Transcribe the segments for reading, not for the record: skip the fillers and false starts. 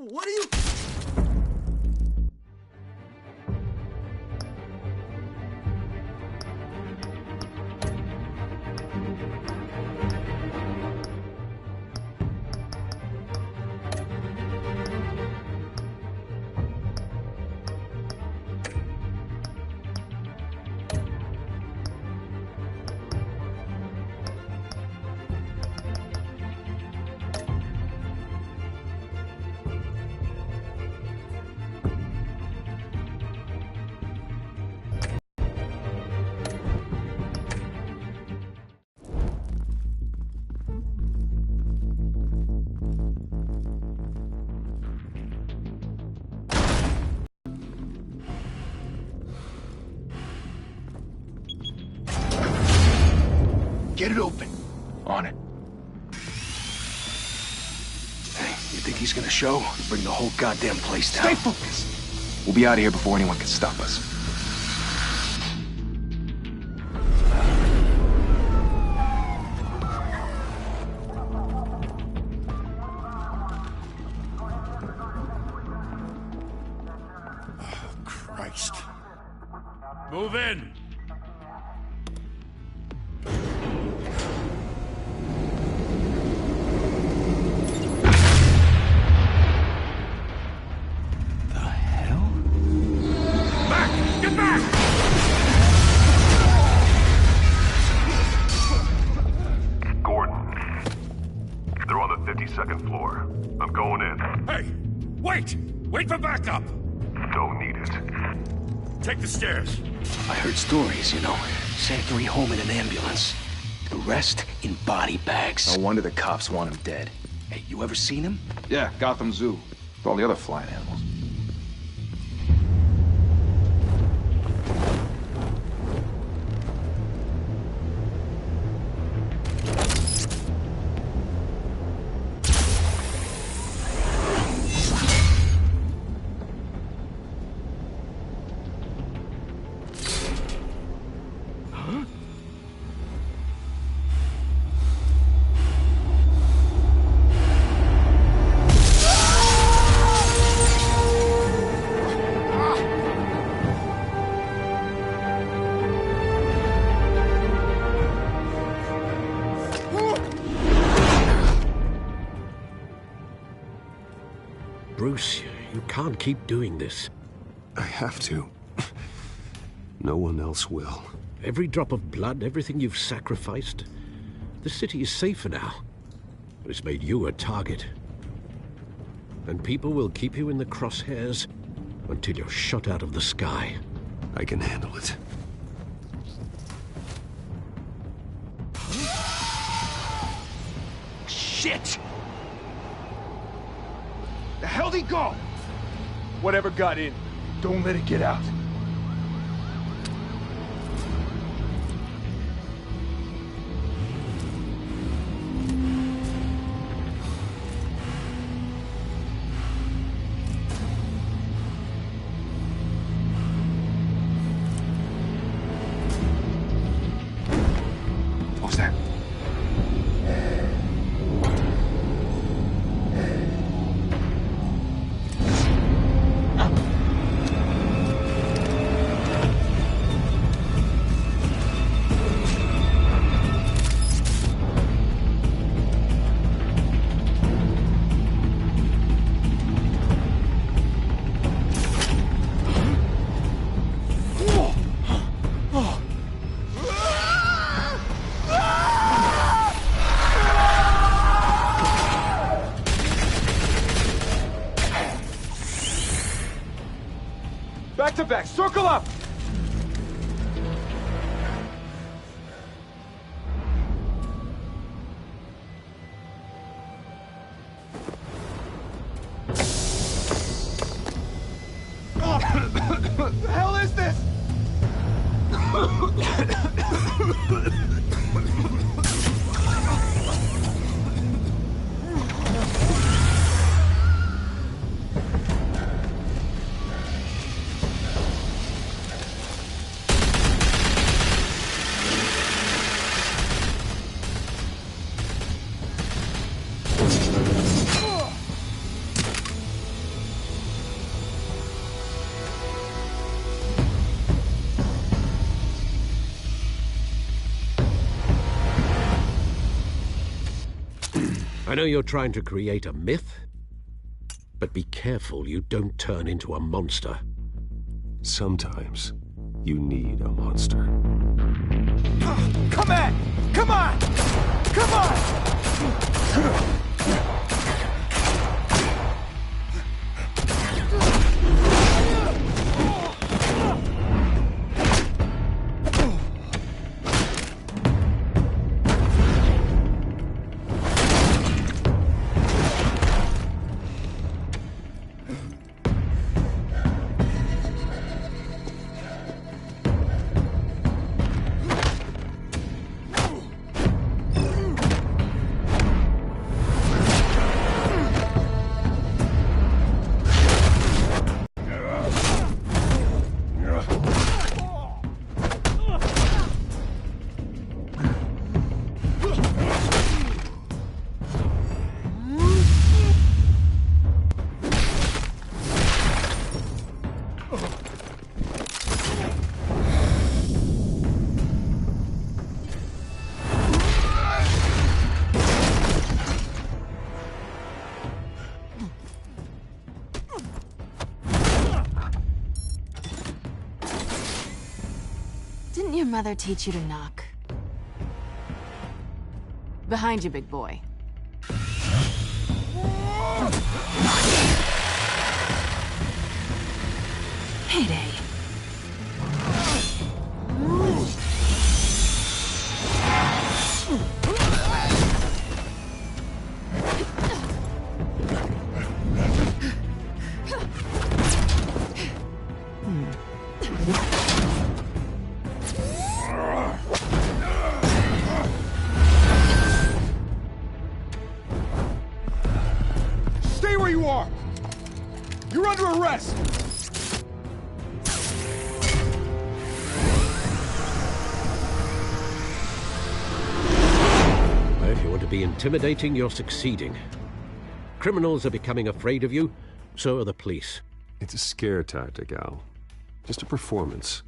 What are you... Get it open. On it. Hey, you think he's gonna show? Bring the whole goddamn place down. Stay focused. We'll be out of here before anyone can stop us. Oh, Christ. Move in! Second floor. I'm going in. Hey! Wait! Wait for backup! Don't need it. Take the stairs. I heard stories, you know. Sent 3 home in an ambulance. The rest in body bags. No wonder the cops want him dead. Hey, you ever seen him? Yeah, Gotham Zoo. With all the other flying animals. Bruce, you can't keep doing this. I have to. No one else will. Every drop of blood, everything you've sacrificed. The city is safer now. It's made you a target. And people will keep you in the crosshairs until you're shot out of the sky. I can handle it. Shit! The hell'd he go? Whatever got in, don't let it get out. What was that? Buckle up! What the hell is this? I know you're trying to create a myth, but be careful you don't turn into a monster. Sometimes you need a monster. Come on! Come on! Come on! Didn't your mother teach you to knock? Behind you, big boy. Heyday. Stay where you are! You're under arrest! If you want to be intimidating, you're succeeding. Criminals are becoming afraid of you, so are the police. It's a scare tactic, Al. Just a performance.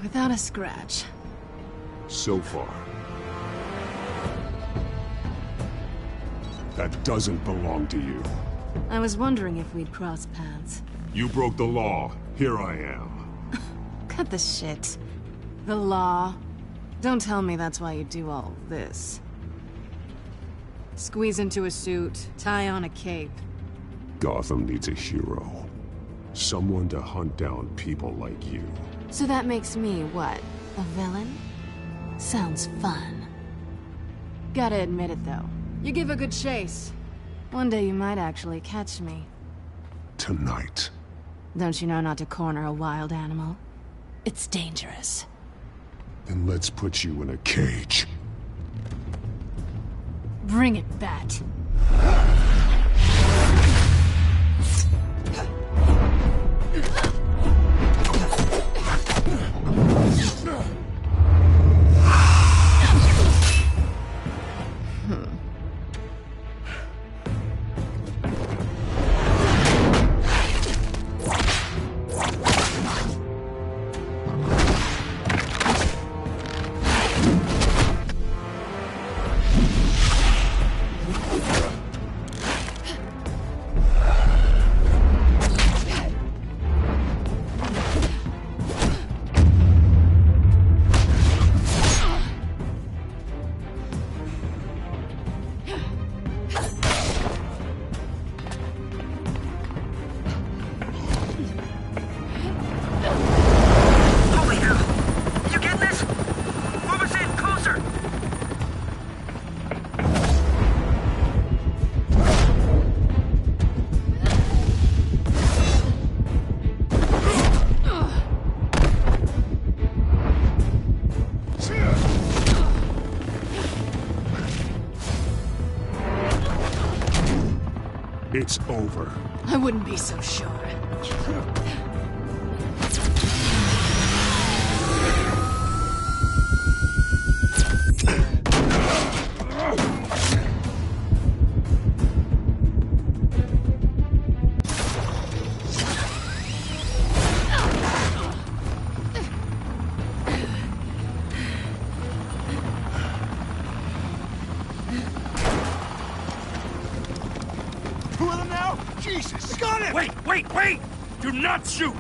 Without a scratch. So far. That doesn't belong to you. I was wondering if we'd cross paths. You broke the law. Here I am. Cut the shit. The law. Don't tell me that's why you do all this. Squeeze into a suit, tie on a cape. Gotham needs a hero. Someone to hunt down people like you. So that makes me, what, a villain? Sounds fun. Gotta admit it, though. You give a good chase. One day you might actually catch me. Tonight. Don't you know not to corner a wild animal? It's dangerous. Then let's put you in a cage. Bring it, Bat. It's over. I wouldn't be so sure. Who are them now? Jesus! Got him! Wait! Do not shoot!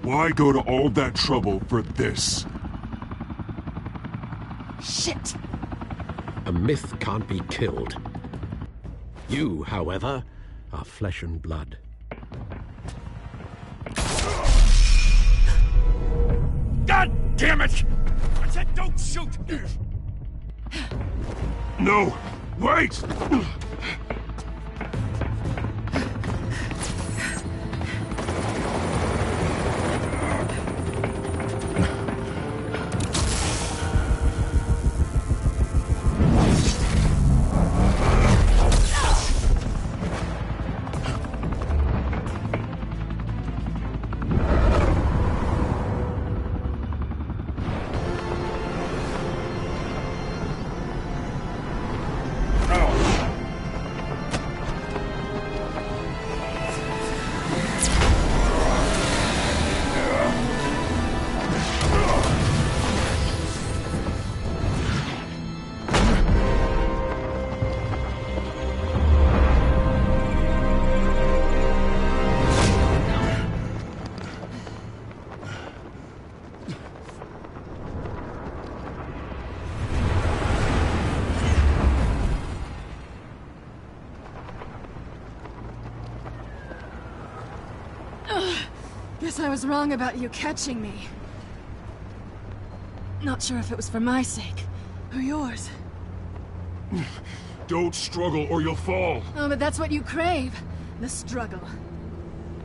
Why go to all that trouble for this? Shit! A myth can't be killed. You, however, are flesh and blood. God damn it! I said don't shoot! No! Wait! Guess I was wrong about you catching me. Not sure if it was for my sake, or yours. Don't struggle or you'll fall. Oh, but that's what you crave. The struggle.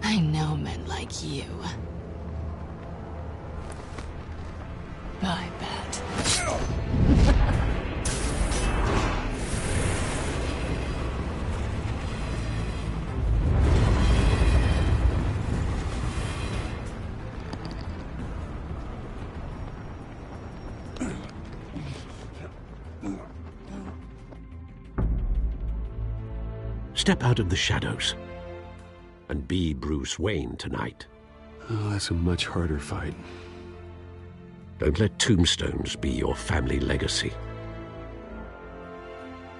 I know men like you. I bet. Step out of the shadows and be Bruce Wayne tonight. Oh, that's a much harder fight. Don't let tombstones be your family legacy.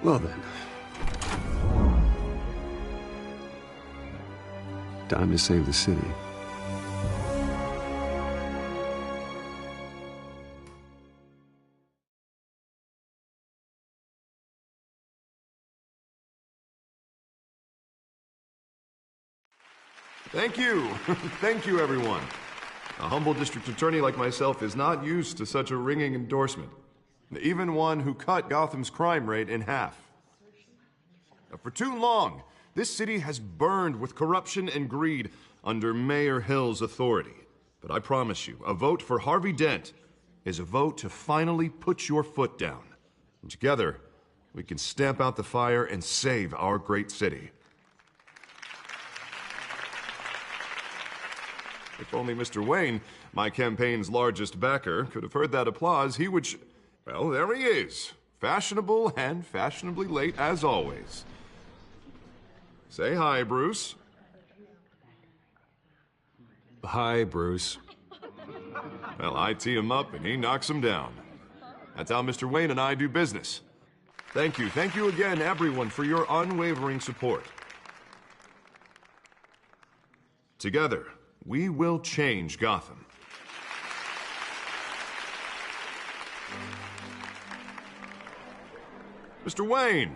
Well then. Time to save the city. Thank you. Thank you, everyone. A humble district attorney like myself is not used to such a ringing endorsement. Even one who cut Gotham's crime rate in half. For too long, this city has burned with corruption and greed under Mayor Hill's authority. But I promise you, a vote for Harvey Dent is a vote to finally put your foot down. And together, we can stamp out the fire and save our great city. If only Mr. Wayne, my campaign's largest backer, could have heard that applause, he would well, there he is. Fashionable and fashionably late as always. Say hi, Bruce. Hi, Bruce. Well, I tee him up and he knocks him down. That's how Mr. Wayne and I do business. Thank you again, everyone, for your unwavering support. Together, we will change Gotham. Mr. Wayne,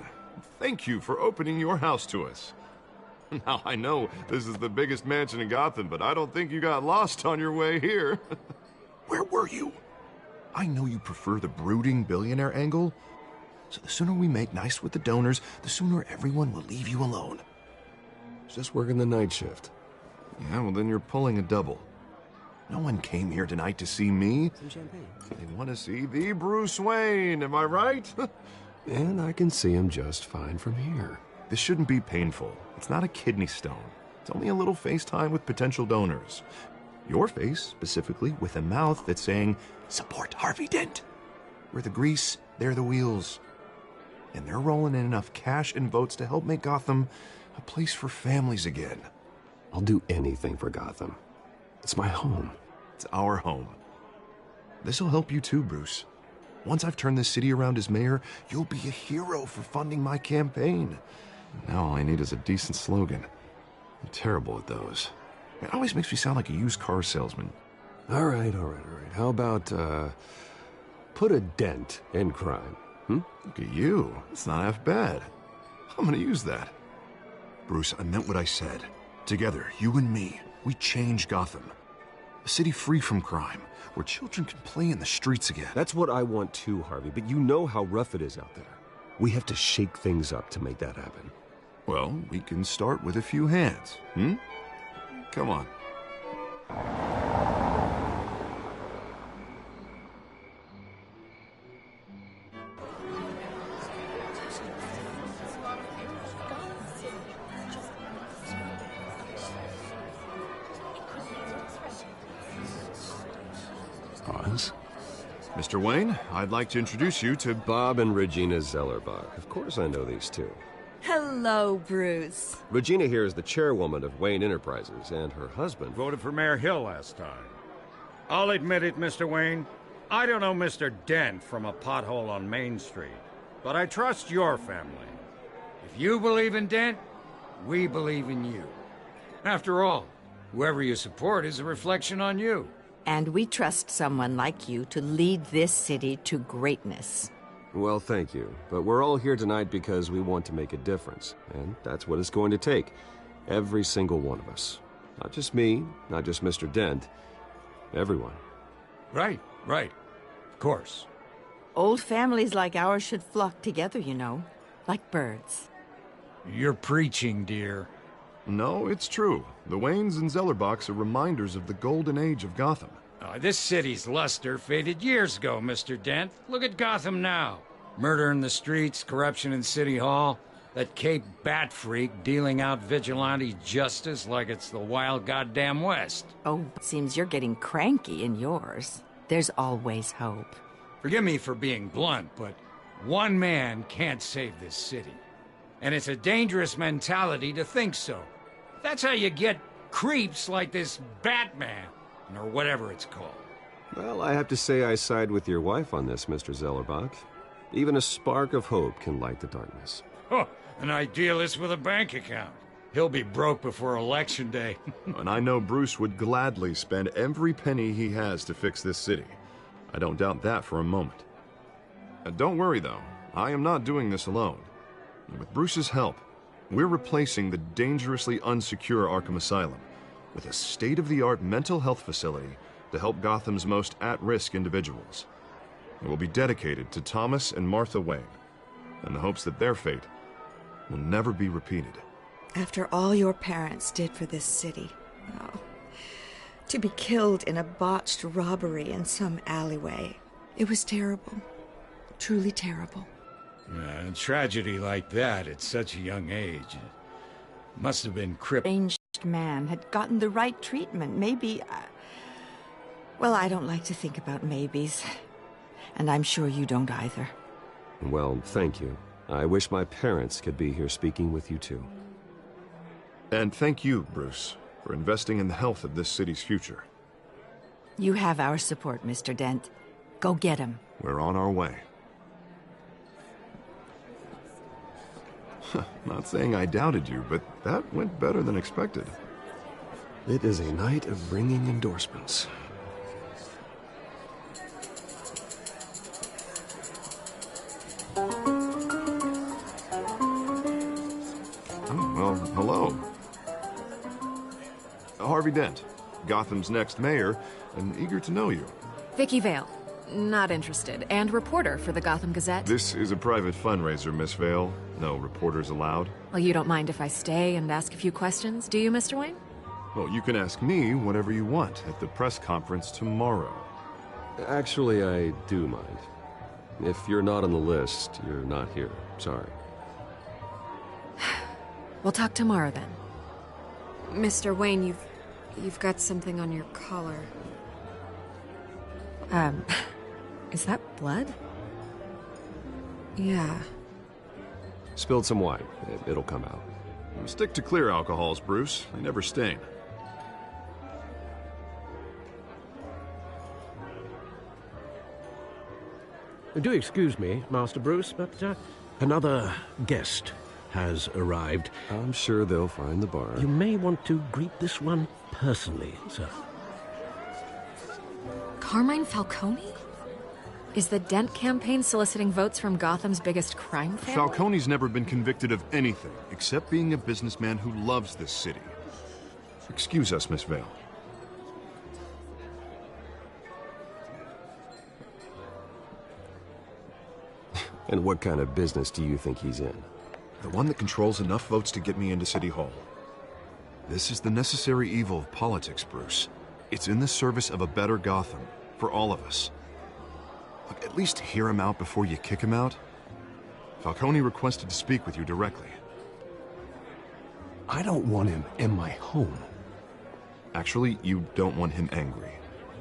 thank you for opening your house to us. Now, I know this is the biggest mansion in Gotham, but I don't think you got lost on your way here. Where were you? I know you prefer the brooding billionaire angle, so the sooner we make nice with the donors, the sooner everyone will leave you alone. Just working the night shift. Yeah, well then you're pulling a double. No one came here tonight to see me. Some champagne. They want to see the Bruce Wayne, am I right? And I can see him just fine from here. This shouldn't be painful. It's not a kidney stone. It's only a little FaceTime with potential donors. Your face, specifically, with a mouth that's saying, support Harvey Dent. We're the grease, they're the wheels. And they're rolling in enough cash and votes to help make Gotham a place for families again. I'll do anything for Gotham. It's my home. It's our home. This'll help you too, Bruce. Once I've turned this city around as mayor, you'll be a hero for funding my campaign. Now all I need is a decent slogan. I'm terrible at those. It always makes me sound like a used car salesman. All right. How about, put a dent in crime, Look at you. It's not half bad. I'm gonna use that. Bruce, I meant what I said. Together, you and me, we change Gotham. A city free from crime, where children can play in the streets again. That's what I want too, Harvey, but you know how rough it is out there. We have to shake things up to make that happen. Well, we can start with a few hands, Come on. Oz? Mr. Wayne, I'd like to introduce you to Bob and Regina Zellerbach. Of course I know these two. Hello, Bruce. Regina here is the chairwoman of Wayne Enterprises, and her husband... Voted for Mayor Hill last time. I'll admit it, Mr. Wayne. I don't know Mr. Dent from a pothole on Main Street, but I trust your family. If you believe in Dent, we believe in you. After all, whoever you support is a reflection on you. And we trust someone like you to lead this city to greatness. Well, thank you. But we're all here tonight because we want to make a difference. And that's what it's going to take. Every single one of us. Not just me, not just Mr. Dent. Everyone. Right. Of course. Old families like ours should flock together, you know. Like birds. You're preaching, dear. No, it's true. The Waynes and Zellerbachs are reminders of the golden age of Gotham. This city's luster faded years ago, Mr. Dent. Look at Gotham now. Murder in the streets, corruption in City Hall, that Cape Bat freak dealing out vigilante justice like it's the wild goddamn West. Oh, it seems you're getting cranky in yours. There's always hope. Forgive me for being blunt, but one man can't save this city. And it's a dangerous mentality to think so. That's how you get creeps like this Batman, or whatever it's called. Well, I have to say I side with your wife on this, Mr. Zellerbach. Even a spark of hope can light the darkness. Oh, an idealist with a bank account. He'll be broke before Election Day. And I know Bruce would gladly spend every penny he has to fix this city. I don't doubt that for a moment. Don't worry, though. I am not doing this alone. With Bruce's help, we're replacing the dangerously unsecure Arkham Asylum with a state-of-the-art mental health facility to help Gotham's most at-risk individuals. It will be dedicated to Thomas and Martha Wayne, in the hopes that their fate will never be repeated. After all your parents did for this city, to be killed in a botched robbery in some alleyway, it was terrible. Truly terrible. A tragedy like that at such a young age must have been Arranged man had gotten the right treatment. Maybe... well, I don't like to think about maybes. And I'm sure you don't either. Well, thank you. I wish my parents could be here speaking with you too. And thank you, Bruce, for investing in the health of this city's future. You have our support, Mr. Dent. Go get him. We're on our way. Not saying I doubted you, but that went better than expected. It is a night of ringing endorsements. Harvey Dent, Gotham's next mayor, and eager to know you. Vicky Vale. Not interested. And reporter for the Gotham Gazette. This is a private fundraiser, Miss Vale. No reporters allowed. Well, you don't mind if I stay and ask a few questions, do you, Mr. Wayne? Well, you can ask me whatever you want at the press conference tomorrow. Actually, I do mind. If you're not on the list, you're not here. Sorry. We'll talk tomorrow, then. Mr. Wayne, you've got something on your collar. Is that blood? Yeah. Spilled some wine. It'll come out. Stick to clear alcohols, Bruce. They never stain. Do excuse me, Master Bruce, but another guest has arrived. I'm sure they'll find the bar. You may want to greet this one personally, sir. Carmine Falcone? Is the Dent campaign soliciting votes from Gotham's biggest crime family? Falcone's never been convicted of anything, except being a businessman who loves this city. Excuse us, Miss Vale. And what kind of business do you think he's in? The one that controls enough votes to get me into City Hall. This is the necessary evil of politics, Bruce. It's in the service of a better Gotham, for all of us. Look, at least hear him out before you kick him out. Falcone requested to speak with you directly. I don't want him in my home. Actually, you don't want him angry.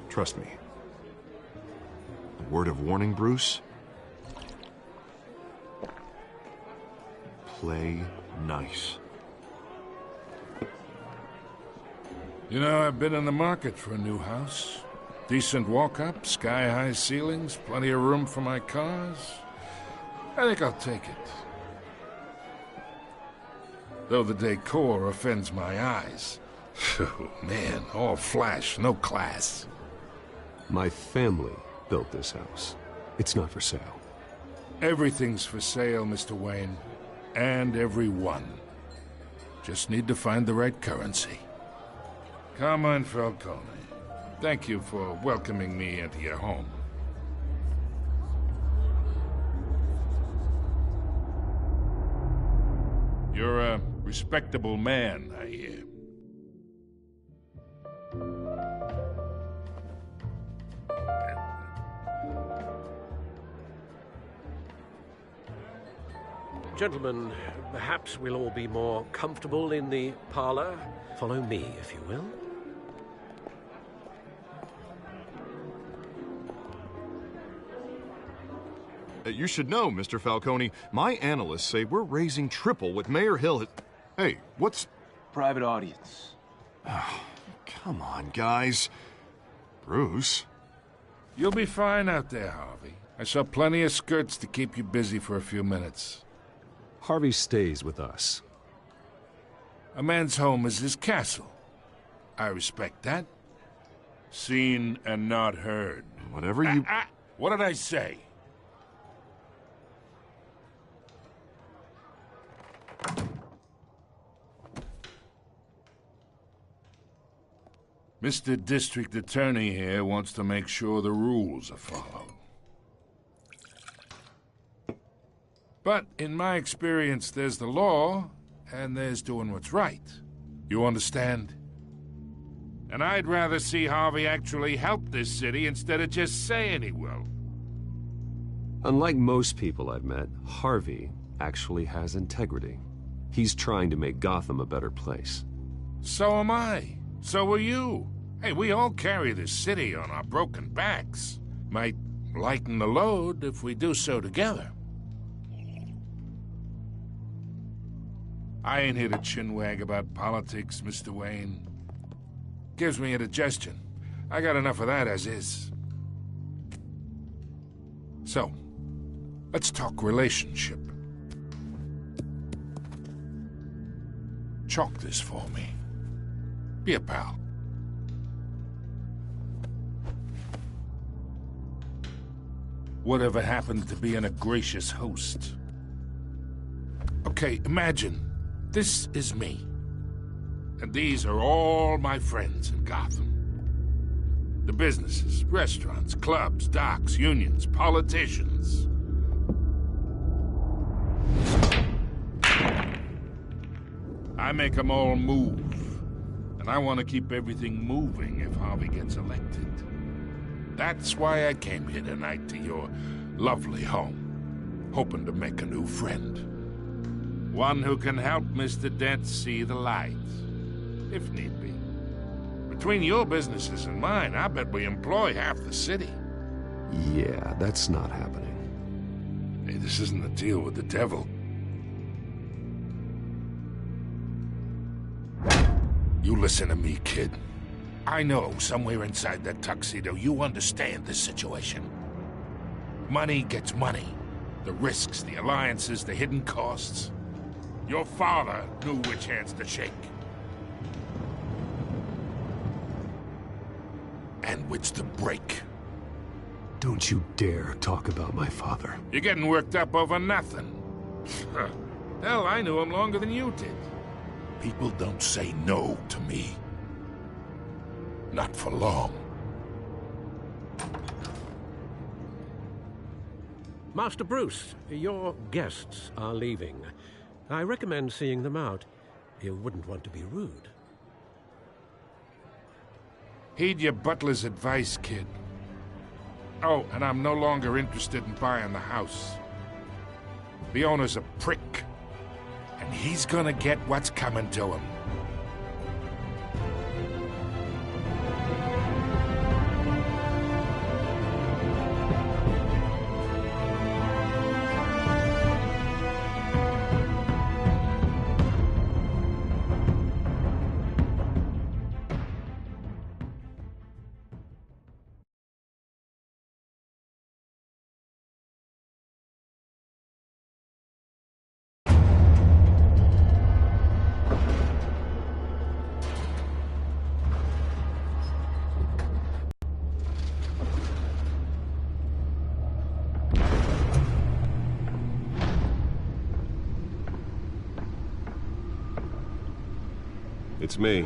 Trust me. A word of warning, Bruce? Play nice. You know, I've been in the market for a new house. Decent walk-up, sky-high ceilings, plenty of room for my cars. I think I'll take it. Though the decor offends my eyes. Oh, man, all flash, no class. My family built this house. It's not for sale. Everything's for sale, Mr. Wayne. And everyone. Just need to find the right currency. Carmine Falcone, thank you for welcoming me into your home. You're a respectable man, I hear. Gentlemen, perhaps we'll all be more comfortable in the parlor. Follow me, if you will. You should know, Mr. Falcone, my analysts say we're raising triple what Mayor Hill. Hey, what's... Private audience. Oh, come on, guys. Bruce? You'll be fine out there, Harvey. I saw plenty of skirts to keep you busy for a few minutes. Harvey stays with us. A man's home is his castle. I respect that. Seen and not heard. Whatever you... What did I say? Mr. District Attorney here wants to make sure the rules are followed. But in my experience, there's the law, and there's doing what's right. You understand? And I'd rather see Harvey actually help this city instead of just saying he will. Unlike most people I've met, Harvey actually has integrity. He's trying to make Gotham a better place. So am I. So are you. Hey, we all carry this city on our broken backs. Might lighten the load if we do so together. I ain't here to chinwag about politics, Mr. Wayne. Gives me indigestion. I got enough of that as is. So, let's talk relationship. Chalk this for me. Be a pal. Whatever happened to being a gracious host? Okay, imagine, this is me. And these are all my friends in Gotham. The businesses, restaurants, clubs, docks, unions, politicians. I make them all move. And I want to keep everything moving if Harvey gets elected. That's why I came here tonight to your lovely home, hoping to make a new friend. One who can help Mr. Dent see the light, if need be. Between your businesses and mine, I bet we employ half the city. Yeah, that's not happening. Hey, this isn't a deal with the devil. You listen to me, kid. I know somewhere inside that tuxedo you understand this situation. Money gets money. The risks, the alliances, the hidden costs. Your father knew which hands to shake. And which to break. Don't you dare talk about my father. You're getting worked up over nothing. Hell, I knew him longer than you did. People don't say no to me. Not for long. Master Bruce, your guests are leaving. I recommend seeing them out. You wouldn't want to be rude. Heed your butler's advice, kid. Oh, and I'm no longer interested in buying the house. The owner's a prick. And he's gonna get what's coming to him. It's me.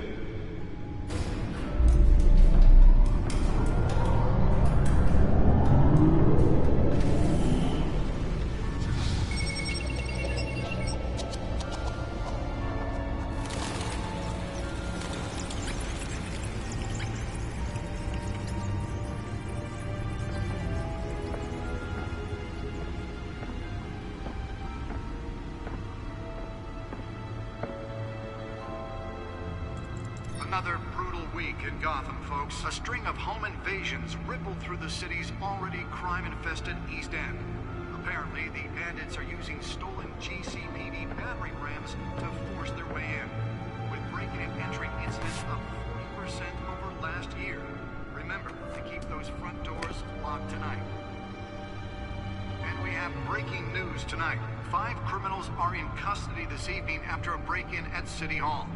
Another brutal week in Gotham, folks. A string of home invasions rippled through the city's already crime-infested East End. Apparently, the bandits are using stolen GCPD battering rams to force their way in, with breaking and entering incidents up 40% over last year. Remember to keep those front doors locked tonight. And we have breaking news tonight. 5 criminals are in custody this evening after a break-in at City Hall.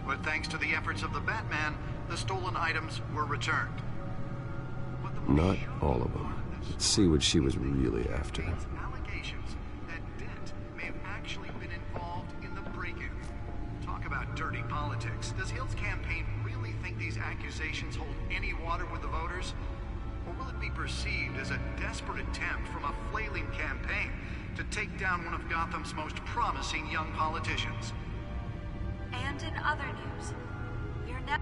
But thanks to the efforts of the Batman, the stolen items were returned. Not all of them. Let's see what she was really after. Allegations that Dent may have actually been involved in the break-in. Talk about dirty politics. Does Hill's campaign really think these accusations hold any water with the voters? Or will it be perceived as a desperate attempt from a flailing campaign to take down one of Gotham's most promising young politicians? And in other news, you're now...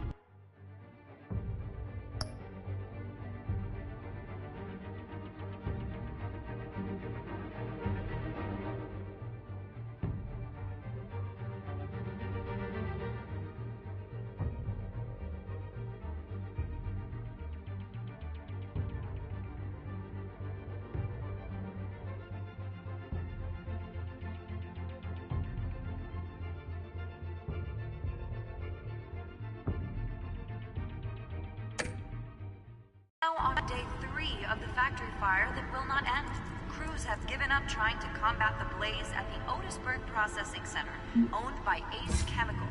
Now on day 3 of the factory fire that will not end. Crews have given up trying to combat the blaze at the Otisburg Processing Center, owned by Ace Chemical.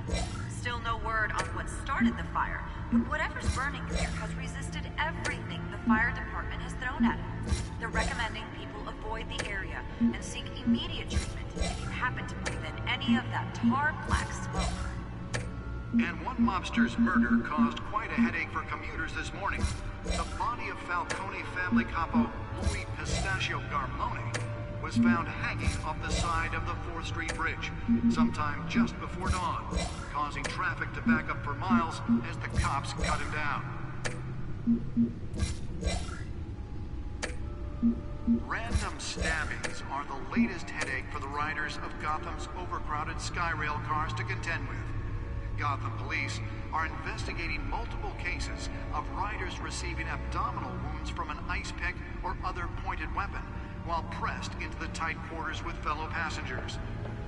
Still no word on what started the fire, but whatever's burning here has resisted everything the fire department has thrown at it. They're recommending people avoid the area and seek immediate treatment if you happen to breathe in any of that tar black smoke. And one mobster's murder caused quite a headache for commuters this morning. The body of Falcone family capo Louis Pistachio Garmone was found hanging off the side of the 4th Street Bridge sometime just before dawn, causing traffic to back up for miles as the cops cut him down. Random stabbings are the latest headache for the riders of Gotham's overcrowded Skyrail cars to contend with. Gotham police are investigating multiple cases of riders receiving abdominal wounds from an ice pick or other pointed weapon while pressed into the tight quarters with fellow passengers.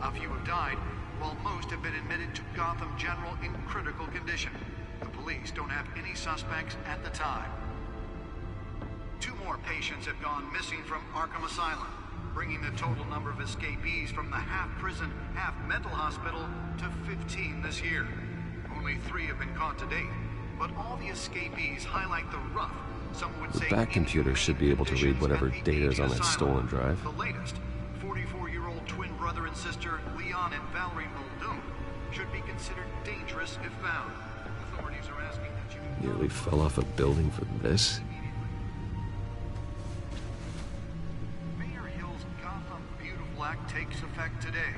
A few have died, while most have been admitted to Gotham General in critical condition. The police don't have any suspects at the time. 2 more patients have gone missing from Arkham Asylum, bringing the total number of escapees from the half-prison, half-mental hospital to 15 this year. Only 3 have been caught to date, but all the escapees highlight the rough, some would say That computer should be able to read whatever data is on that stolen drive. The latest, 44-year-old twin brother and sister Leon and Valerie Muldoon should be considered dangerous if found. Authorities are asking that you... Nearly fell off a building for this? Mayor Hill's Gotham Beautiful Act takes effect today,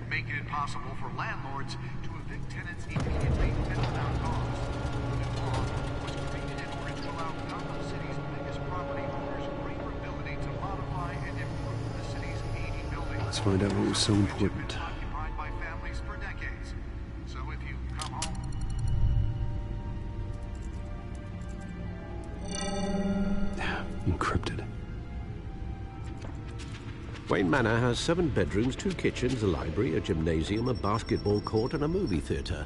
making it possible for landlords to evict tenants immediately and without cause. The new law was created in order to allow Gotham City's biggest property owners greater ability to modify and improve the city's aging buildings. Let's find out what was so important. Occupied by families for decades. So if you come home... Encrypted. Wayne Manor has 7 bedrooms, 2 kitchens, a library, a gymnasium, a basketball court, and a movie theater.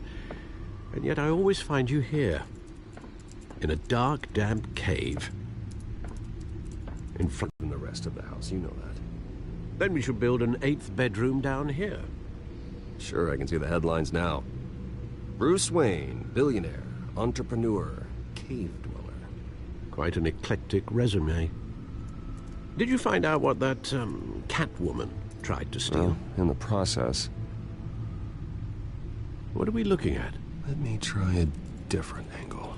And yet I always find you here, in a dark, damp cave. In front of the rest of the house, you know that. Then we should build an 8th bedroom down here. Sure, I can see the headlines now. Bruce Wayne, billionaire, entrepreneur, cave dweller. Quite an eclectic resume. Did you find out what that, Catwoman tried to steal? Well, in the process. What are we looking at? Let me try a different angle.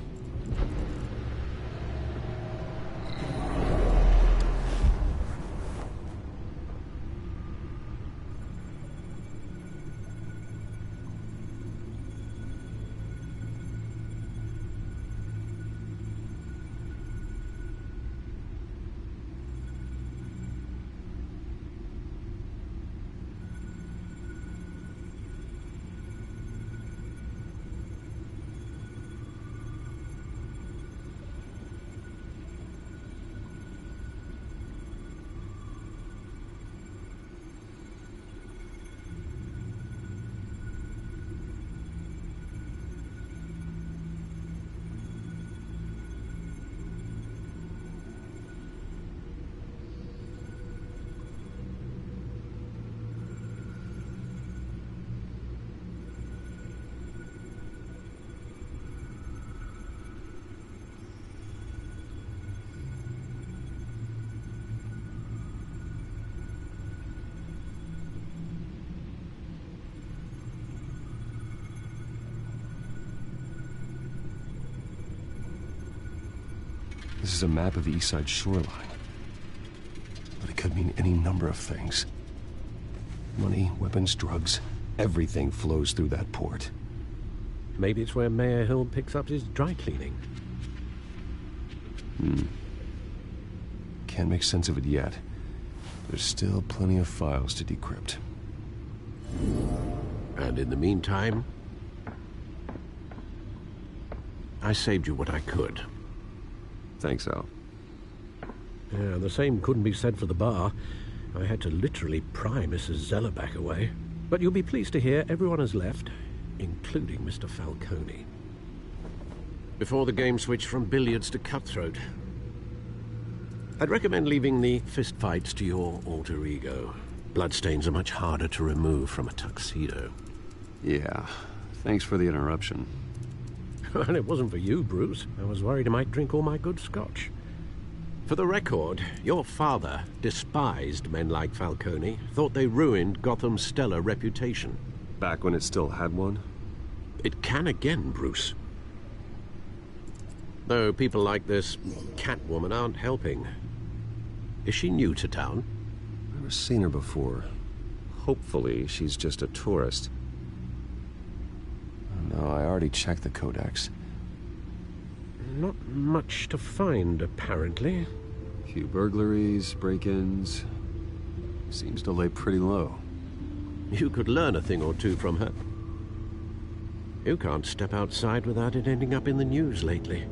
This is a map of the East Side shoreline. But it could mean any number of things. Money, weapons, drugs, everything flows through that port. Maybe it's where Mayor Hill picks up his dry cleaning. Can't make sense of it yet. There's still plenty of files to decrypt. And in the meantime, I saved you what I could. Thanks, Al. Yeah, the same couldn't be said for the bar. I had to literally pry Mrs. Zellerback away. But you'll be pleased to hear everyone has left, including Mr. Falcone. Before the game switched from billiards to cutthroat. I'd recommend leaving the fistfights to your alter ego. Bloodstains are much harder to remove from a tuxedo. Yeah, thanks for the interruption. And it wasn't for you, Bruce. I was worried I might drink all my good scotch. For the record, your father despised men like Falcone, thought they ruined Gotham's stellar reputation. Back when it still had one? It can again, Bruce. Though people like this Catwoman aren't helping. Is she new to town? Never seen her before. Hopefully, she's just a tourist. No, I already checked the codex. Not much to find, apparently. Few burglaries, break-ins. Seems to lay pretty low. You could learn a thing or two from her. You can't step outside without it ending up in the news lately.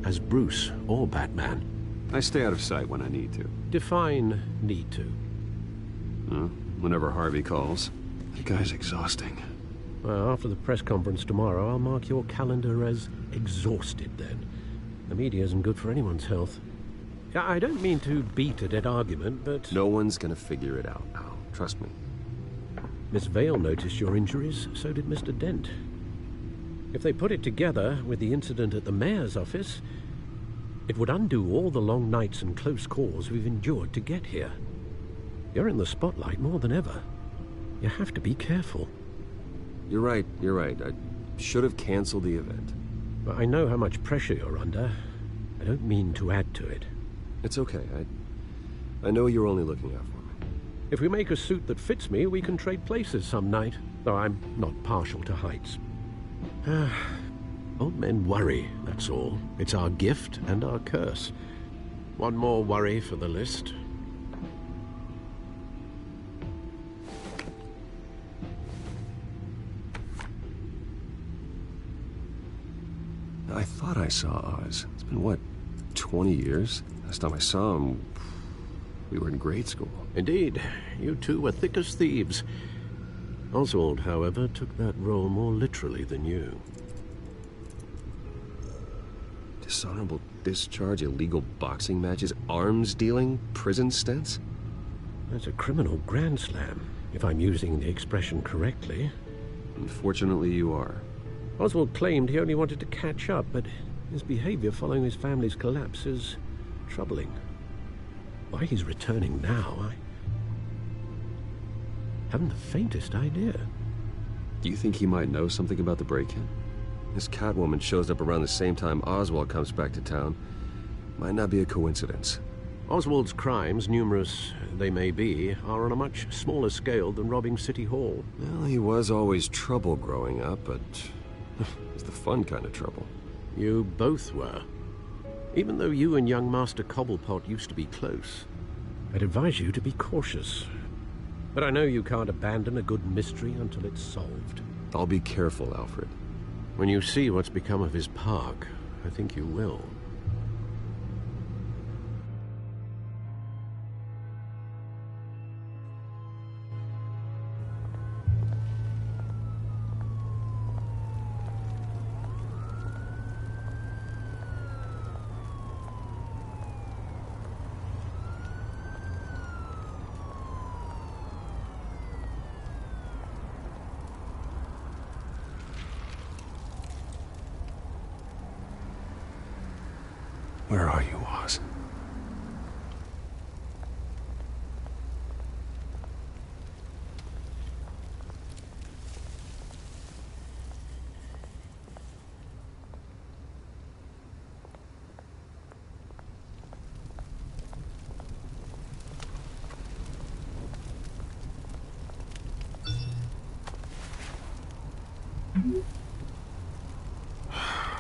As Bruce or Batman. I stay out of sight when I need to. Define need to. Whenever Harvey calls. The guy's exhausting. Well, after the press conference tomorrow, I'll mark your calendar as exhausted then. The media isn't good for anyone's health. I don't mean to beat a dead argument, but... No one's gonna figure it out, Al. Trust me. Miss Vale noticed your injuries, so did Mr. Dent. If they put it together with the incident at the mayor's office, it would undo all the long nights and close calls we've endured to get here. You're in the spotlight more than ever. You have to be careful. You're right. I should have canceled the event. But I know how much pressure you're under. I don't mean to add to it. It's okay. I know you're only looking out for me. If we make a suit that fits me, we can trade places some night. Though I'm not partial to heights. Old men worry, that's all. It's our gift and our curse. One more worry for the list. I thought I saw Oz. It's been, what, 20 years? Last time I saw him, we were in grade school. Indeed. You two were thick as thieves. Oswald, however, took that role more literally than you. Dishonorable discharge, illegal boxing matches, arms dealing, prison stints? That's a criminal grand slam, if I'm using the expression correctly. Unfortunately, you are. Oswald claimed he only wanted to catch up, but his behavior following his family's collapse is troubling. Why he's returning now, I haven't the faintest idea. Do you think he might know something about the break-in? This Catwoman shows up around the same time Oswald comes back to town. Might not be a coincidence. Oswald's crimes, numerous they may be, are on a much smaller scale than robbing City Hall. Well, he was always trouble growing up, but it's the fun kind of trouble. You both were. Even though you and young Master Cobblepot used to be close, I'd advise you to be cautious. But I know you can't abandon a good mystery until it's solved. I'll be careful, Alfred. When you see what's become of his park, I think you will. Where are you, Oz?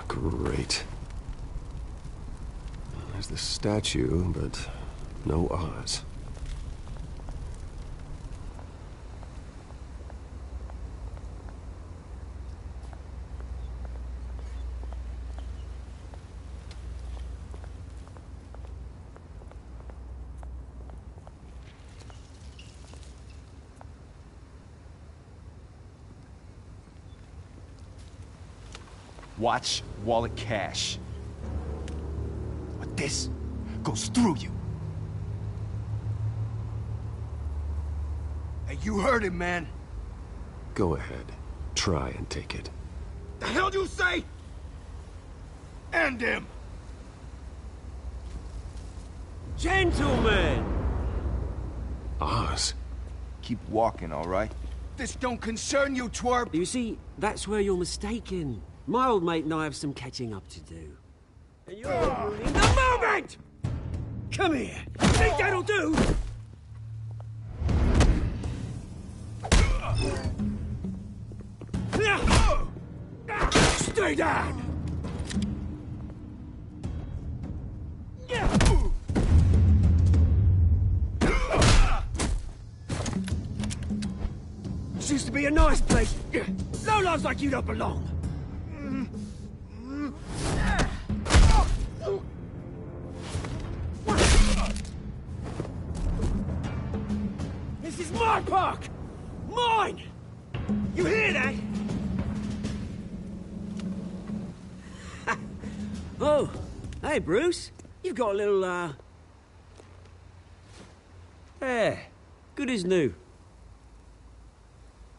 Great. There's the statue, but no Oz. Watch wallet cash. But this goes through you. Hey, you heard him, man. Go ahead. Try and take it. The hell do you say? End him. Gentlemen! Oz. Keep walking, all right? This don't concern you, twerp! You see, that's where you're mistaken. My old mate and I have some catching up to do. And you're ruining the moment! Come here! Think that'll do? Stay down! This used to be a nice place. Lowlifes like you don't belong. This is my park! Mine! You hear that? Oh, hey, Bruce. You've got a little, Yeah, good as new.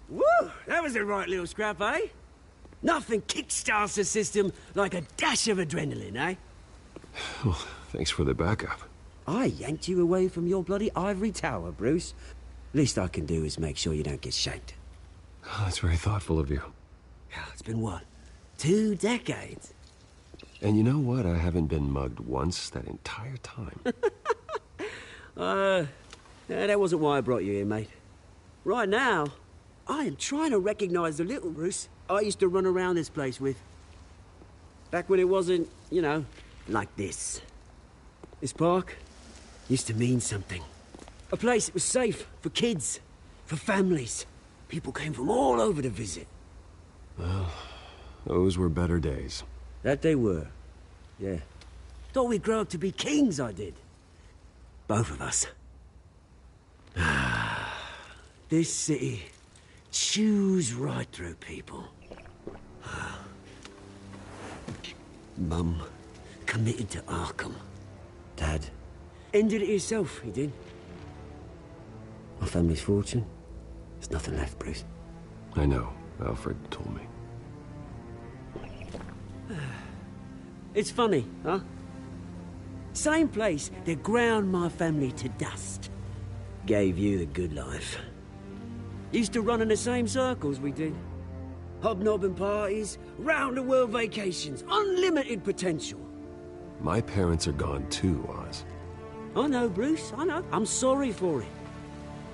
Woo! That was a right little scrap, eh? Nothing kickstarts the system like a dash of adrenaline, eh? Well, thanks for the backup. I yanked you away from your bloody ivory tower, Bruce. Least I can do is make sure you don't get shanked. Oh, that's very thoughtful of you. It's been what? 2 decades? And you know what? I haven't been mugged once that entire time. That wasn't why I brought you here, mate. Right now, I am trying to recognize the little Bruce I used to run around this place with. Back when it wasn't, you know, like this. This park used to mean something. A place that was safe for kids, for families. People came from all over to visit. Well, those were better days. That they were, yeah. Thought we'd grow up to be kings, I did. Both of us. This city chews right through people. Mum committed to Arkham. Dad ended it himself, he did. My family's fortune, there's nothing left, Bruce. I know. Alfred told me. It's funny, huh? Same place that ground my family to dust. Gave you the good life. Used to run in the same circles we did. Hobnobbing parties, round-the-world vacations, unlimited potential. My parents are gone too, Oz. I know, Bruce, I know. I'm sorry for it.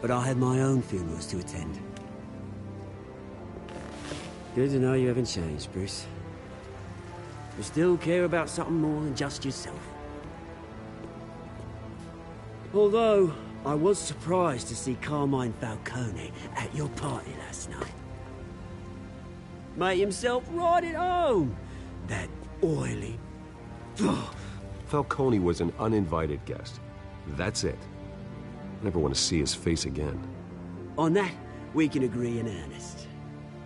But I had my own funerals to attend. Good to know you haven't changed, Bruce. You still care about something more than just yourself. Although, I was surprised to see Carmine Falcone at your party last night. Made himself right at home. That oily... Falcone was an uninvited guest. That's it. Never want to see his face again. On that, we can agree in earnest.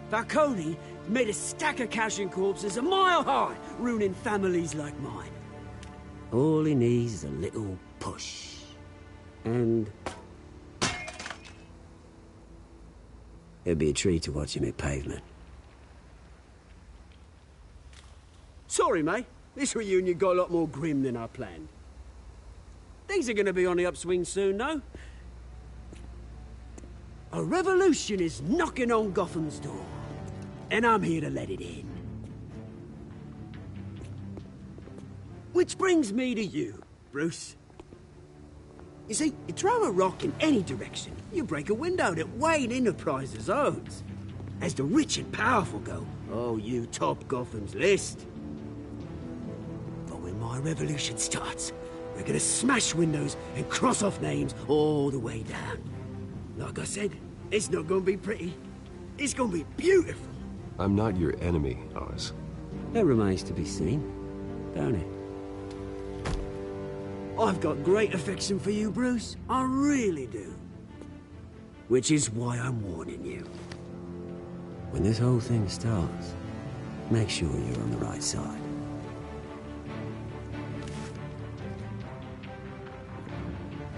Falcone made a stack of cashing corpses a mile high, ruining families like mine. All he needs is a little push. And... it'd be a treat to watch him hit pavement. Sorry, mate. This reunion got a lot more grim than I planned. Things are gonna be on the upswing soon, though. A revolution is knocking on Gotham's door. And I'm here to let it in. Which brings me to you, Bruce. You see, you throw a rock in any direction, you break a window that Wayne Enterprises owns. As the rich and powerful go, oh, you top Gotham's list. But when my revolution starts, we're gonna smash windows and cross off names all the way down. Like I said, it's not gonna be pretty. It's gonna be beautiful. I'm not your enemy, Oz. That remains to be seen, don't it? I've got great affection for you, Bruce. I really do. Which is why I'm warning you. When this whole thing starts, make sure you're on the right side.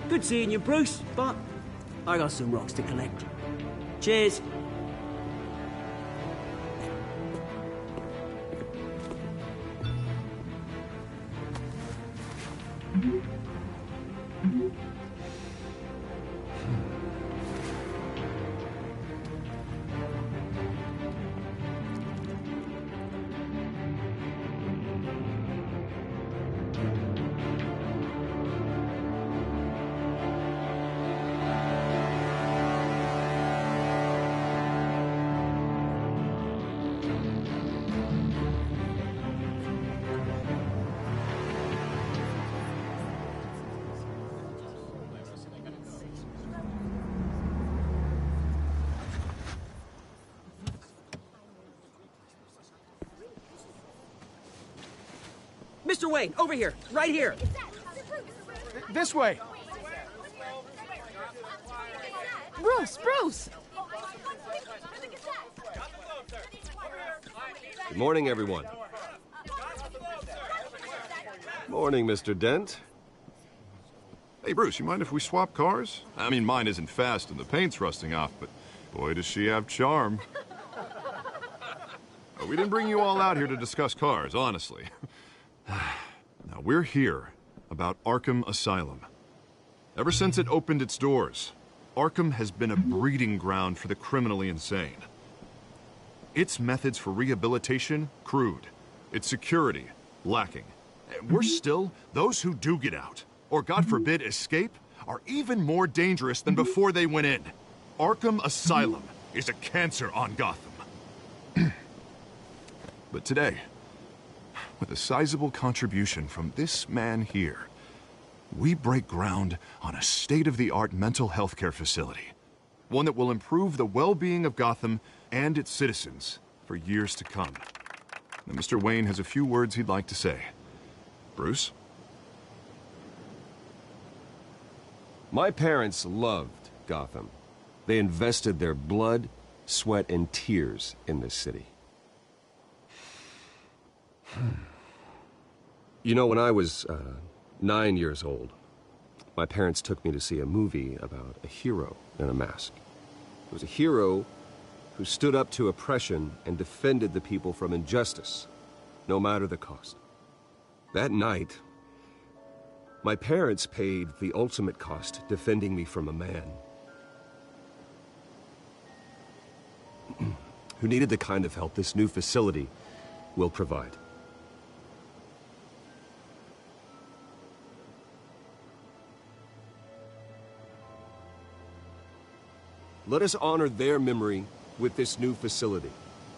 Good seeing you, Bruce, but I got some rocks to collect. Cheers. Mr. Wayne, over here, right here. This way. Bruce! Good morning, everyone. Morning, Mr. Dent. Hey, Bruce, you mind if we swap cars? I mean, mine isn't fast and the paint's rusting off, but boy, does she have charm. We didn't bring you all out here to discuss cars, honestly. Now, we're here about Arkham Asylum. Ever since it opened its doors, Arkham has been a breeding ground for the criminally insane. Its methods for rehabilitation, crude. Its security, lacking. Worse still, those who do get out, or God forbid escape, are even more dangerous than before they went in. Arkham Asylum is a cancer on Gotham. But today, with a sizable contribution from this man here, we break ground on a state-of-the-art mental health care facility. One that will improve the well-being of Gotham and its citizens for years to come. Now, Mr. Wayne has a few words he'd like to say. Bruce? My parents loved Gotham. They invested their blood, sweat, and tears in this city. You know, when I was 9 years old, my parents took me to see a movie about a hero in a mask. It was a hero who stood up to oppression and defended the people from injustice, no matter the cost. That night, my parents paid the ultimate cost defending me from a man who needed the kind of help this new facility will provide. Let us honor their memory with this new facility,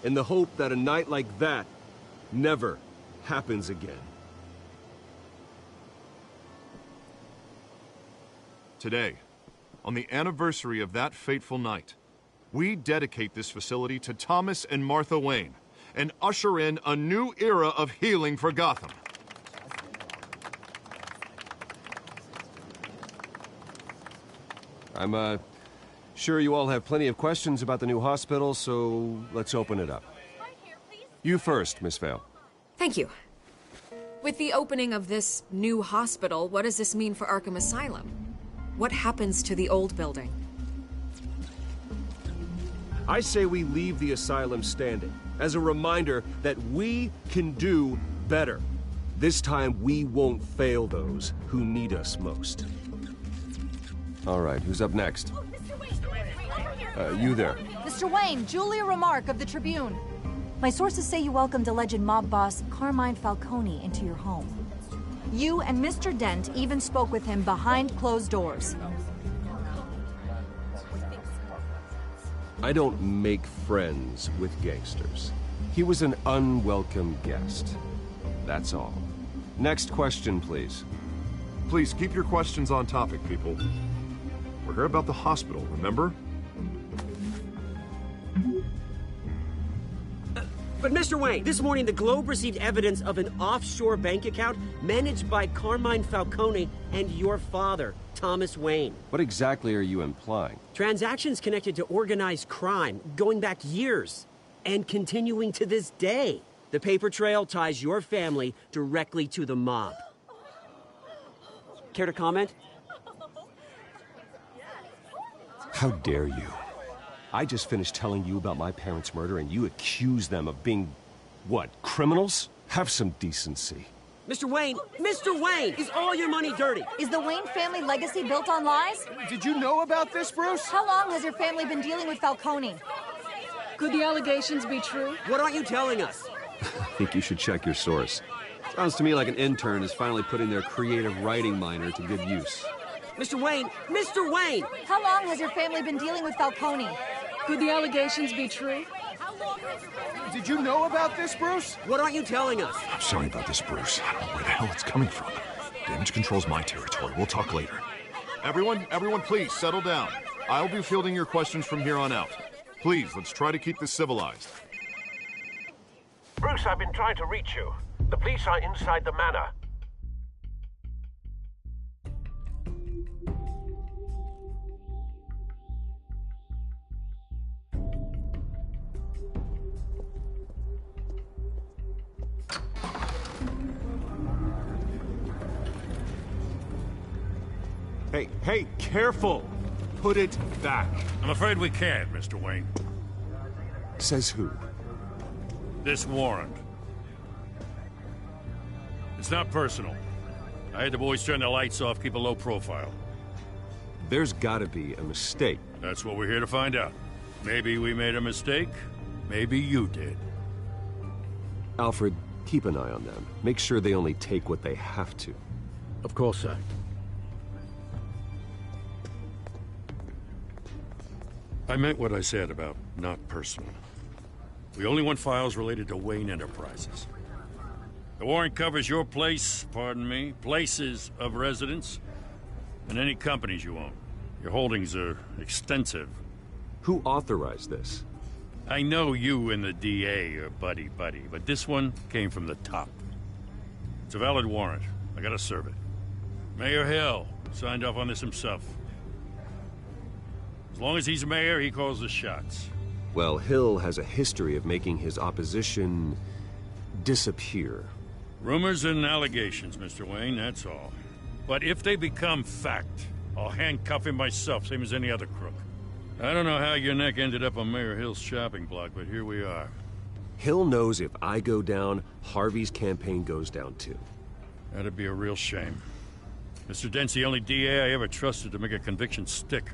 in the hope that a night like that never happens again. Today, on the anniversary of that fateful night, we dedicate this facility to Thomas and Martha Wayne and usher in a new era of healing for Gotham. I'm sure you all have plenty of questions about the new hospital, so let's open it up. You first, Miss Vale. Thank you. With the opening of this new hospital, what does this mean for Arkham Asylum? What happens to the old building? I say we leave the asylum standing, as a reminder that we can do better. This time, we won't fail those who need us most. All right, who's up next? You there. Mr. Wayne, Julia Remark of the Tribune. My sources say you welcomed alleged mob boss Carmine Falcone into your home. You and Mr. Dent even spoke with him behind closed doors. I don't make friends with gangsters. He was an unwelcome guest. That's all. Next question, please. Please keep your questions on topic, people. We're here about the hospital, remember? But Mr. Wayne, this morning the Globe received evidence of an offshore bank account managed by Carmine Falcone and your father, Thomas Wayne. What exactly are you implying? Transactions connected to organized crime, going back years, and continuing to this day. The paper trail ties your family directly to the mob. Care to comment? How dare you? I just finished telling you about my parents' murder and you accuse them of being, what, criminals? Have some decency. Mr. Wayne, is all your money dirty? Is the Wayne family legacy built on lies? Did you know about this, Bruce? How long has your family been dealing with Falcone? Could the allegations be true? What aren't you telling us? I think you should check your source. Sounds to me like an intern is finally putting their creative writing minor to good use. Mr. Wayne! How long has your family been dealing with Falcone? Could the allegations be true? Did you know about this, Bruce? What aren't you telling us? I'm sorry about this, Bruce. I don't know where the hell it's coming from. Damage control's my territory. We'll talk later. Everyone, please settle down. I'll be fielding your questions from here on out. Please, let's try to keep this civilized. Bruce, I've been trying to reach you. The police are inside the manor. Hey, careful! Put it back. I'm afraid we can't, Mr. Wayne. Says who? This warrant. It's not personal. I had the boys turn the lights off, keep a low profile. There's gotta be a mistake. That's what we're here to find out. Maybe we made a mistake. Maybe you did. Alfred, keep an eye on them. Make sure they only take what they have to. Of course, sir. I meant what I said about not personal. We only want files related to Wayne Enterprises. The warrant covers your place, pardon me, places of residence, and any companies you own. Your holdings are extensive. Who authorized this? I know you and the DA are buddy-buddy, but this one came from the top. It's a valid warrant. I gotta serve it. Mayor Hill signed off on this himself. As long as he's mayor, he calls the shots. Well, Hill has a history of making his opposition disappear. Rumors and allegations, Mr. Wayne, that's all. But if they become fact, I'll handcuff him myself, same as any other crook. I don't know how your neck ended up on Mayor Hill's shopping block, but here we are. Hill knows if I go down, Harvey's campaign goes down too. That'd be a real shame. Mr. Dent's the only DA I ever trusted to make a conviction stick.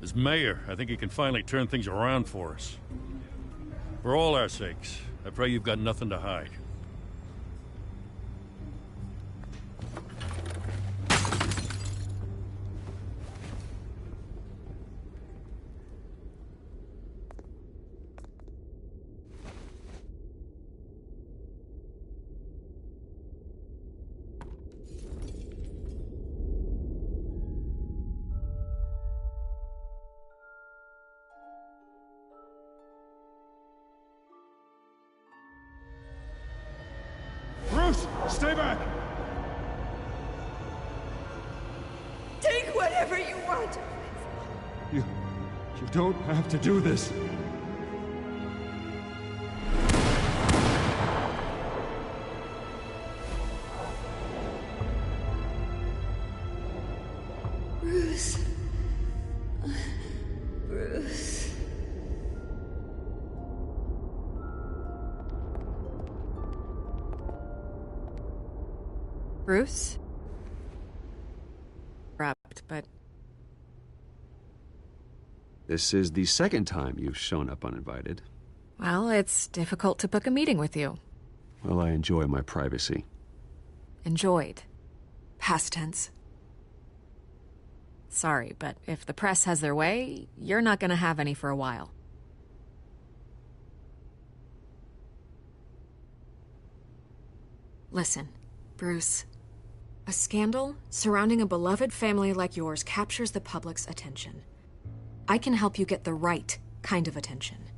As mayor, I think he can finally turn things around for us. For all our sakes, I pray you've got nothing to hide. Bruce, stay back! Take whatever you want. You don't have to do this. Bruce. Bruce. Bruce? Wrapped, but... This is the second time you've shown up uninvited. Well, it's difficult to book a meeting with you. Well, I enjoy my privacy. Enjoyed. Past tense. Sorry, but if the press has their way, you're not gonna have any for a while. Listen, Bruce. A scandal surrounding a beloved family like yours captures the public's attention. I can help you get the right kind of attention.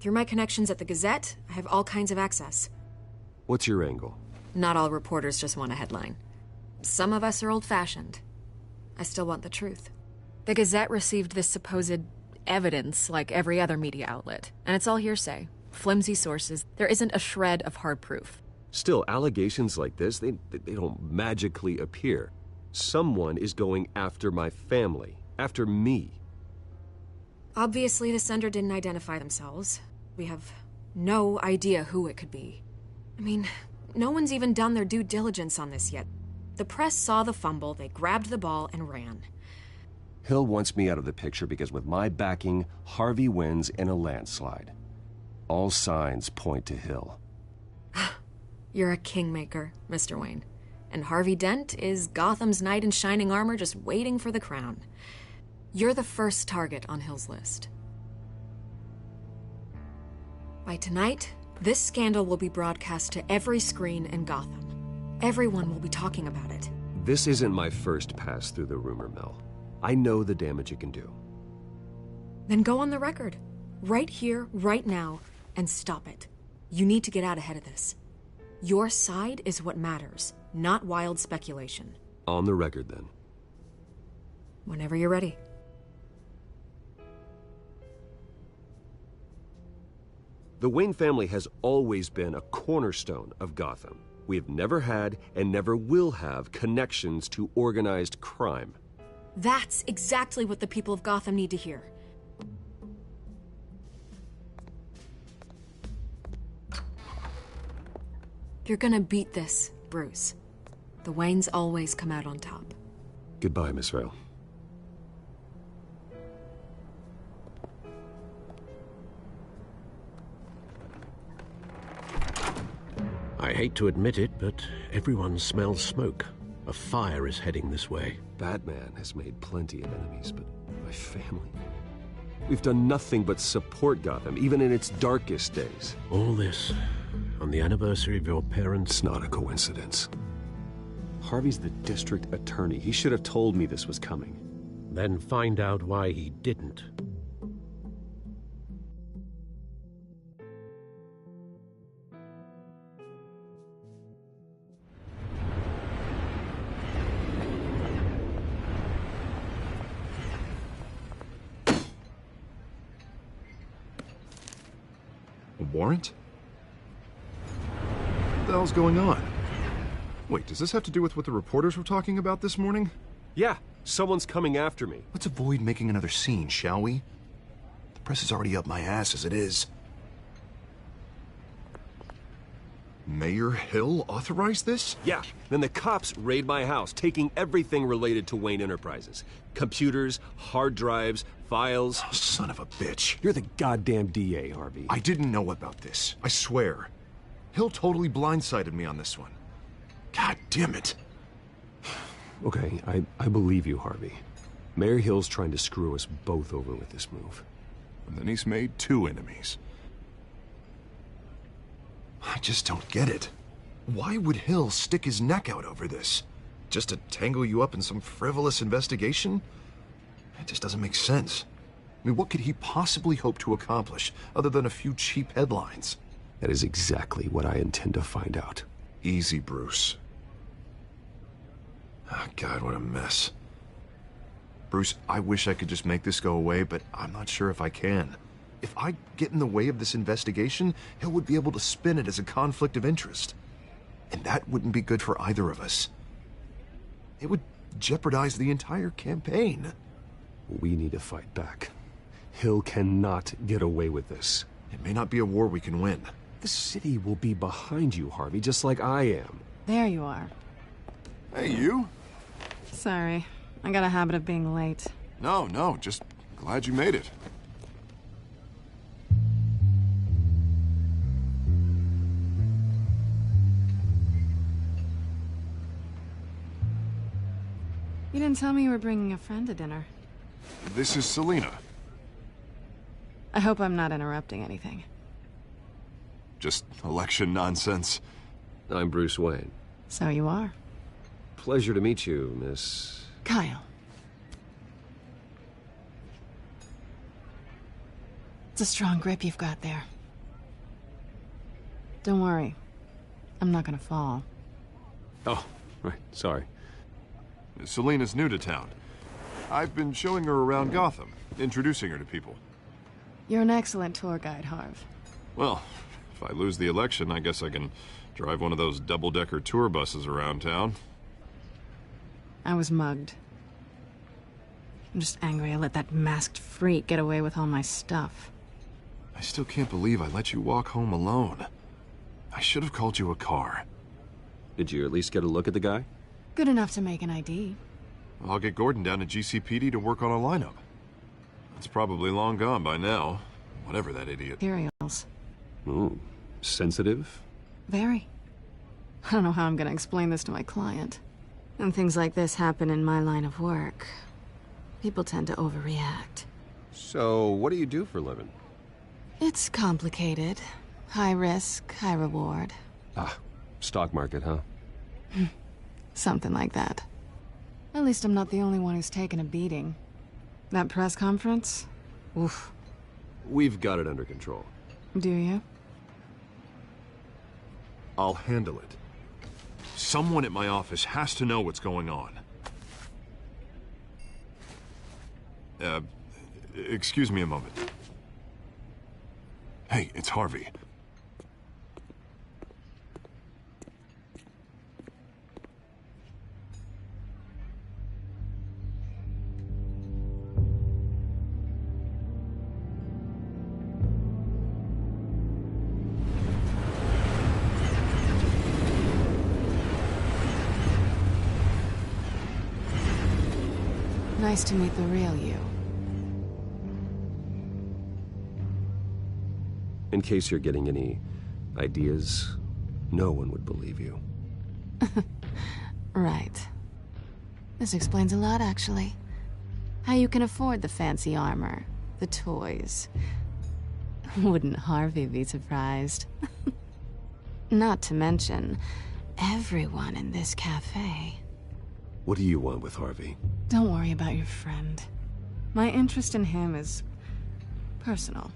Through my connections at the Gazette, I have all kinds of access. What's your angle? Not all reporters just want a headline. Some of us are old-fashioned. I still want the truth. The Gazette received this supposed evidence like every other media outlet, and it's all hearsay. Flimsy sources. There isn't a shred of hard proof. Still, allegations like this, they don't magically appear. Someone is going after my family, after me. Obviously, the sender didn't identify themselves. We have no idea who it could be. I mean, no one's even done their due diligence on this yet. The press saw the fumble, they grabbed the ball and ran. Hill wants me out of the picture because with my backing, Harvey wins in a landslide. All signs point to Hill. You're a kingmaker, Mr. Wayne. And Harvey Dent is Gotham's knight in shining armor just waiting for the crown. You're the first target on Hill's list. By tonight, this scandal will be broadcast to every screen in Gotham. Everyone will be talking about it. This isn't my first pass through the rumor mill. I know the damage it can do. Then go on the record. Right here, right now, and stop it. You need to get out ahead of this. Your side is what matters, not wild speculation. On the record, then. Whenever you're ready. The Wayne family has always been a cornerstone of Gotham. We have never had and never will have connections to organized crime. That's exactly what the people of Gotham need to hear. You're gonna beat this, Bruce. The Waynes always come out on top. Goodbye, Miss Vale. I hate to admit it, but everyone smells smoke. A fire is heading this way. Batman has made plenty of enemies, but my family... We've done nothing but support Gotham, even in its darkest days. All this on the anniversary of your parents'... It's not a coincidence. Harvey's the district attorney. He should have told me this was coming. Then find out why he didn't. A warrant? What the hell's going on? Wait, does this have to do with what the reporters were talking about this morning? Yeah, someone's coming after me. Let's avoid making another scene, shall we? The press is already up my ass as it is. Mayor Hill authorized this? Yeah, then the cops raid my house, taking everything related to Wayne Enterprises. Computers, hard drives, files. Oh, son of a bitch. You're the goddamn DA, Harvey. I didn't know about this. I swear. Hill totally blindsided me on this one. God damn it. Okay, I believe you, Harvey. Mayor Hill's trying to screw us both over with this move. And then he's made 2 enemies. I just don't get it. Why would Hill stick his neck out over this? Just to tangle you up in some frivolous investigation? It just doesn't make sense. I mean, what could he possibly hope to accomplish other than a few cheap headlines? That is exactly what I intend to find out. Easy, Bruce. Oh, God, what a mess. Bruce, I wish I could just make this go away, but I'm not sure if I can. If I get in the way of this investigation, Hill would be able to spin it as a conflict of interest. And that wouldn't be good for either of us. It would jeopardize the entire campaign. We need to fight back. Hill cannot get away with this. It may not be a war we can win. The city will be behind you, Harvey, just like I am. There you are. Hey, you? Sorry. I got a habit of being late. No, just glad you made it. You didn't tell me you were bringing a friend to dinner. This is Selina. I hope I'm not interrupting anything. Just election nonsense. I'm Bruce Wayne. So you are. Pleasure to meet you, Miss... Kyle. It's a strong grip you've got there. Don't worry. I'm not gonna fall. Oh, right, sorry. Selina's new to town. I've been showing her around Gotham, introducing her to people. You're an excellent tour guide, Harv. Well, if I lose the election, I guess I can drive one of those double-decker tour buses around town. I was mugged. I'm just angry I let that masked freak get away with all my stuff. I still can't believe I let you walk home alone. I should have called you a car. Did you at least get a look at the guy? Good enough to make an ID. I'll get Gordon down to GCPD to work on a lineup. It's probably long gone by now, whatever that idiot. Materials. Ooh, sensitive? Very. I don't know how I'm gonna explain this to my client. When things like this happen in my line of work, people tend to overreact. So, what do you do for a living? It's complicated. High risk, high reward. Ah, stock market, huh? Something like that. At least I'm not the only one who's taken a beating. That press conference? Oof. We've got it under control. Do you? I'll handle it. Someone at my office has to know what's going on. Excuse me a moment. Hey, it's Harvey. Nice to meet the real you. In case you're getting any ideas, no one would believe you. Right. This explains a lot, actually. How you can afford the fancy armor, the toys. Wouldn't Harvey be surprised? Not to mention, everyone in this cafe. What do you want with Harvey? Don't worry about your friend. My interest in him is personal.